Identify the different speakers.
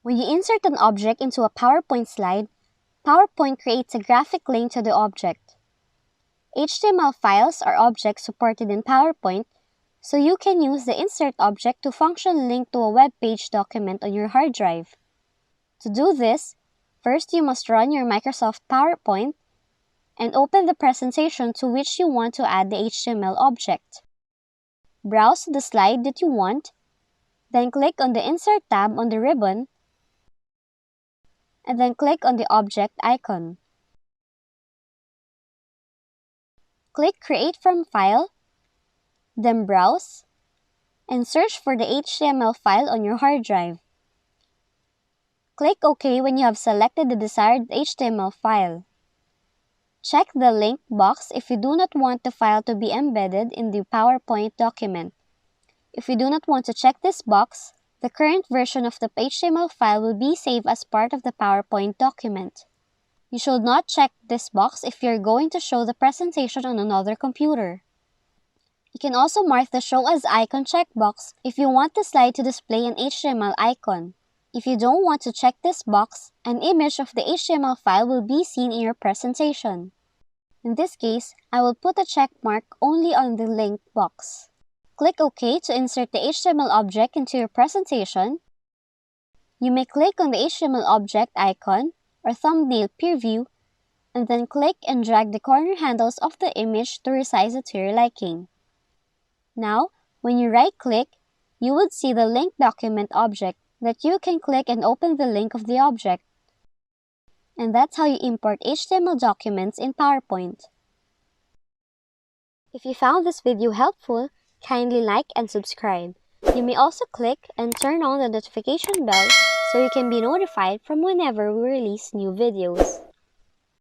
Speaker 1: When you insert an object into a PowerPoint slide, PowerPoint creates a graphic link to the object. HTML files are objects supported in PowerPoint, so you can use the insert object to function link to a web page document on your hard drive. To do this, first you must run your Microsoft PowerPoint and open the presentation to which you want to add the HTML object. Browse the slide that you want, then click on the Insert tab on the ribbon, and then click on the object icon. Click Create from File, then Browse, and search for the HTML file on your hard drive. Click OK when you have selected the desired HTML file. Check the link box if you do not want the file to be embedded in the PowerPoint document. If you do not want to check this box, the current version of the HTML file will be saved as part of the PowerPoint document. You should not check this box if you're going to show the presentation on another computer. You can also mark the Show as Icon checkbox if you want the slide to display an HTML icon. If you don't want to check this box, an image of the HTML file will be seen in your presentation. In this case, I will put a check mark only on the link box. Click OK to insert the HTML object into your presentation. You may click on the HTML object icon or thumbnail preview, and then click and drag the corner handles of the image to resize it to your liking. Now, when you right-click, you would see the link document object that you can click and open the link of the object. And that's how you import HTML documents in PowerPoint. If you found this video helpful, kindly like and subscribe. You may also click and turn on the notification bell so you can be notified from whenever we release new videos.